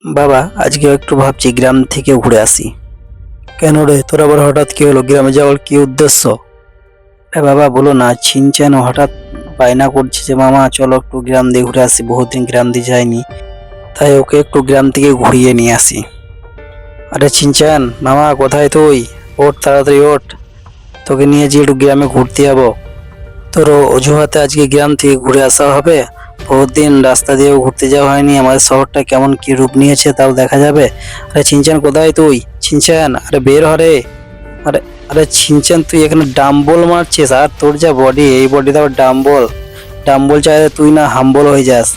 বাবা, আজকে একটু ভাবছি গ্রাম থেকে ঘুরে আসি। কেন রে, তোর আবার হঠাৎ কি হলো? গ্রামে যাওয়ার কি উদ্দেশ্য? বাবা বলো না, ছিনচান হঠাৎ বায়না করছে যে মামা চলো একটু গ্রাম দিয়ে ঘুরে আসি, বহুদিন গ্রাম দিয়ে যাইনি, তাই ওকে একটু গ্রাম থেকে ঘুরিয়ে নিয়ে আসি। আরে ছিনচান মামা, কোথায় তুই? ওঠ তাড়াতাড়ি ওঠ, তোকে নিয়ে যে একটু গ্রামে ঘুরতে যাবো। তোর অজুহাতে আজকে গ্রাম থেকে ঘুরে আসা হবে? বহুত দিন রাস্তা দিয়েও ঘুরতে যাওয়া হয়নি, আমাদের শহরটা কেমন কি রূপ নিয়েছে তাও দেখা যাবে। আরে ছিনচান কোথায় তুই? ছিনচান আরে বের হ রে। আরে আরে ছিনচান, তুই এখানে ডাম্বল মারছিস? আর তোর যা বডি, এই বডিতে আবার ডাম্বল? ডাম্বল চাইলে তুই না হাম্বল হয়ে যাস।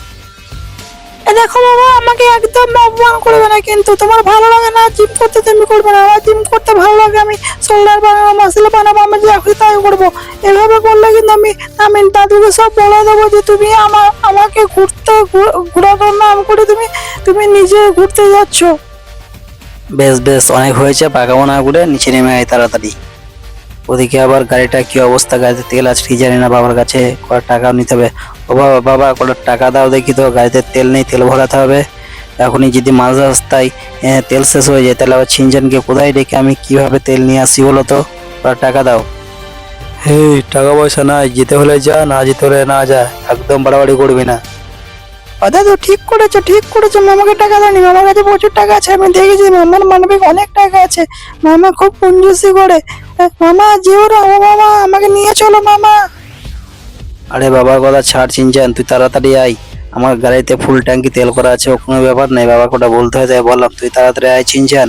দেখো বাবা, আমাকে একদম অপমান করবে না, কিন্তু তোমার ভালো লাগে না জিম করতে, তুমি করবে না। আমার জিম করতে ভালো লাগে, আমি শোল্ডার বানাবো, মাসেল বানাবো, আমি যা খুশি তাই করবো। এভাবে করলে কিন্তু আমি আমি দাদুকে সব বলে দেবো যে তুমি আমাকে ঘোরানোর নাম করে তুমি তুমি নিজে ঘুরতে যাচ্ছ। বেশ বেশ, অনেক হয়েছে, পাকাবো না ঘুরে, নিচে নেমে আয় তাড়াতাড়ি। ওদিকে আবার গাড়িটা কি অবস্থা, গাড়িতে তেল আছে কি জানি না, বাবার কাছে কটা টাকাও নিতে হবে। ও বাবা, বাবা কটা টাকা দাও দেখি তো, গাড়িতে তেল নেই, তেল ভরাতে হবে এখনই। যদি মাঝ রাস্তায় তেল শেষ হয়ে যায় তাহলে আবার ছিনজানকে কোথায় রেখে আমি কিভাবে তেল নিয়ে আসি বলো তো? কটা টাকা দাও। হে, টাকা পয়সা নাই, যেতে হলে যা, না যেতে হলে না যা, একদম বাড়াবাড়ি করবি না। দাদু ঠিক করেছো, ঠিক করেছো। মামাকে টাকা দাওনি, মামার কাছে প্রচুর টাকা আছে, আমি দেখেছি মামার মানবিক অনেক টাকা আছে। মামা খুব কঞ্জুসি করে। মামা যেও না, ও মামা আমাকে নিয়ে চলো মামা। আরে বাবার কথা ছাড় ছিনজান, তুই তাড়াতাড়ি আয়। আমার গাড়িতে ফুল ট্যাঙ্কি তেল করা আছে, ও কোনো ব্যাপার নাই, বাবা কোটা বলতে হয় তাই বললাম। তুই তাড়াতাড়ি আয় ছিনজান।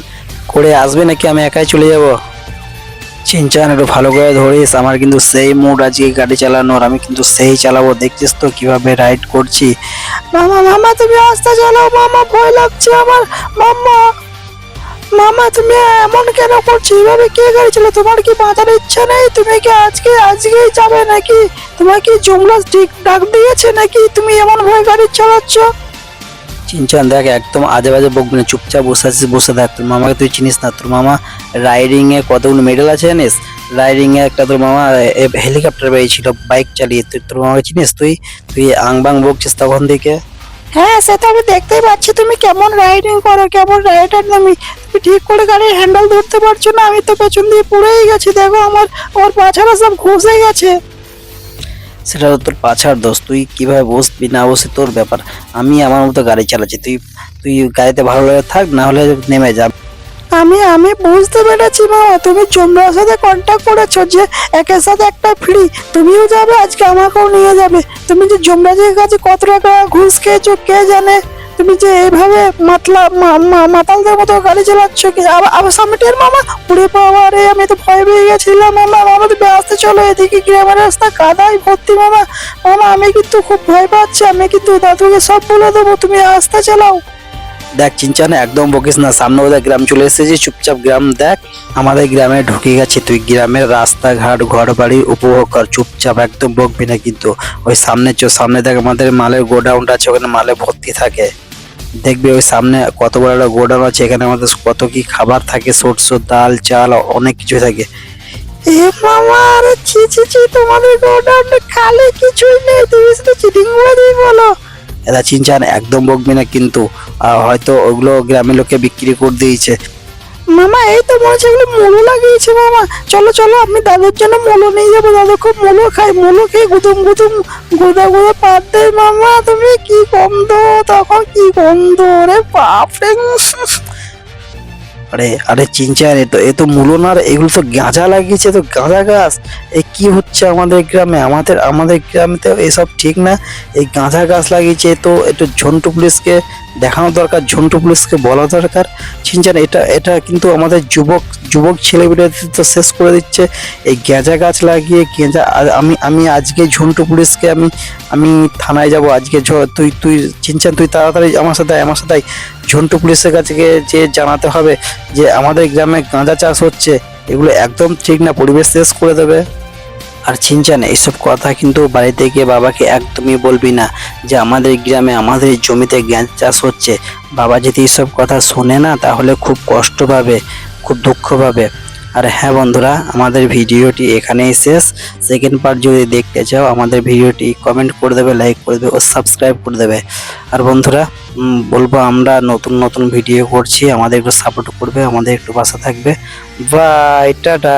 করে আসবে নাকি আমি একাই চলে যাব? ছিনচান একটু ভালো করে ধরিস, আমার কিন্তু সেই মুড আজকে গাড়ি চালানোর, আমি কিন্তু সেই চালাবো, দেখছিস তো কিভাবে রাইড করছি। মামা মামা তুমি আস্তে চালাও মামা, ভয় লাগছে আমার। মামা মামা তুমি এমন কেন করছো? এভাবে কে গাড়ি চালাও? তোমার কি বাঁচার ইচ্ছা নেই? তুমি কি আজকেই যাবে নাকি? তোমার কি জমলাস ঠিক ডাক দিয়েছে নাকি তুমি এমন ভাবে গাড়ি চালাচ্ছ? চিনচান দেখ, একদম আজে বাজে বকবি না, চুপচাপ বসে আছিস, বসে থাক। তোর মামাকে তুই চিনিস না? তোর মামা রাইডিং এ কতগুলো মেডেল আছে জানিস? রাইডিং এ একটা তোর মামা হেলিকপ্টার পেয়েছিল বাইক চালিয়ে। তুই তোর মামাকে চিনিস? তুই তুই আংবাং বকছিস তখন থেকে। হ্যাঁ, সে তো আমি দেখতেই পাচ্ছি তুমি কেমন রাইডিং করো, কেমন রাইডার তুমি। তুমি ঠিক করে গাড়ির হ্যান্ডেল ধরতে পারছো না, আমি তো পেছন দিয়ে পড়েই গেছি। দেখো আমার পাছাটা সব ঘষে গেছে। সেটা তো তোর পাছার দোষ, তুই কিভাবে বসবি না বসবি তোর ব্যাপার। আমি আমার মতো গাড়ি চালাচ্ছি, তুই তুই গাড়িতে ভালো লাগে থাক, না হলে নেমে যা। আমি বুঝতে পেরেছি মামা, তুমি জমরার সাথে কন্ট্যাক্ট করেছো যে একের সাথে একটা ফ্রি। তুমিও যাবে আজকে, আমাকেও নিয়ে যাবে। তুমি যে জমরাজের কাছে কত টাকা ঘুষ খেয়েছো কে জানে। তুমি যে এইভাবে মাতালদের মতো গাড়ি চালাচ্ছ কি? আবার সামনের মামা, উড়ে পাওয়া রে, আমি তো ভয় পেয়ে গেছিলাম মামা। মামা তুমি আসতে চলো, এদিকে গ্রামের রাস্তা কাদায় ভর্তি মামা। মামা আমি কিন্তু খুব ভয় পাচ্ছি, আমি কিন্তু দাদুকে সব বলে দেবো, তুমি আসতে চালাও। দেখ চিনচান, একদম বকিস না, সামনে ওদের গ্রাম চলে এসেছি, চুপচাপ গ্রাম দেখ। আমাদের গ্রামে ঢুকে গেছি, তুই গ্রামের রাস্তাঘাট ঘর বাড়ি উপভোগ কর, চুপচাপ, একদম বকবি না কিন্তু। ওই সামনে দেখ, আমাদের মালের গোডাউনটা আছে, ওখানে মালে ভর্তি থাকে। দেখবি ওই সামনে কত বড় একটা গোডাউন আছে, এখানে আমাদের কত কি খাবার থাকে, শস্য ডাল চাল অনেক কিছু থাকে। এ মামা, আরে ছি ছি ছি, তোমাদের গোডাউনে খালি কিছুই নেই, তুমি শুধু চিটিং করে দিয়ে বলো। এটা চিনচান, একদম বকবি না কিন্তু। হয়তো ওগুলো গ্রামের লোকে বিক্রি করে দিয়েছে। মামা এই তো মনে হচ্ছে এগুলো মুলো লাগিয়েছে মামা। চলো চলো, আমি দাদুর জন্য মুলো নিয়ে যাবো, দাদু খুব মুলো খাই, মুলো খেয়ে গুদুম গুদুম গোদা গোদা পাত দেয় মামা। তুমি কি গন্ধ, তখন কি গন্ধ রে বাপরে। আরে আরে চিনচান, এ তো মূলো না রে, এগুলো তো গাঁজা লাগিয়েছে, তো গাঁজা গাছ। এ কি হচ্ছে আমাদের গ্রামে? আমাদের গ্রামে তো এসব ঠিক না। এই গাঁজা গাছ লাগিয়েছে, তো একটু ঝন্টু পুলিশকে দেখানো দরকার, ঝন্টু পুলিশকে বলা দরকার। চিনচান, এটা এটা কিন্তু আমাদের যুবক যুবক ছেলেমেয়েদের তো শেষ করে দিচ্ছে। এই গাঁজা গাছ লাগিয়ে গাঁজা, আমি আজকে ঝন্টু পুলিশকে আমি আমি থানায় যাব আজকে। তুই তুই চিনচান, তুই তাড়াতাড়ি আমার সাথে আয়। ঝন্টু পুলিশের কাছে গিয়ে যে জানাতে হবে যে আমাদের গ্রামে গাঁজা চাষ হচ্ছে, এগুলো একদম ঠিক না, পরিবেশ শেষ করে দেবে। আর চিনচান, এইসব কথা কিন্তু বাড়িতে গিয়ে বাবাকে একদমই বলবি না যে আমাদের গ্রামে আমাদের জমিতে গাঁজা চাষ হচ্ছে। বাবা যদি এইসব কথা শোনে না তাহলে খুব কষ্ট পাবে, খুব দুঃখ পাবে। আর হ্যাঁ বন্ধুরা, আমাদের ভিডিওটি এখানেই শেষ। সেকেন্ড পার্ট যদি দেখতে চাও আমাদের ভিডিওটি কমেন্ট করে দেবে, লাইক করে দেবে ও সাবস্ক্রাইব করে দেবে। আর বন্ধুরা বলবো আমরা নতুন নতুন ভিডিও করছি, আমাদের একটু সাপোর্ট করবে, আমাদের একটু পাশে থাকবে। Bye, tata.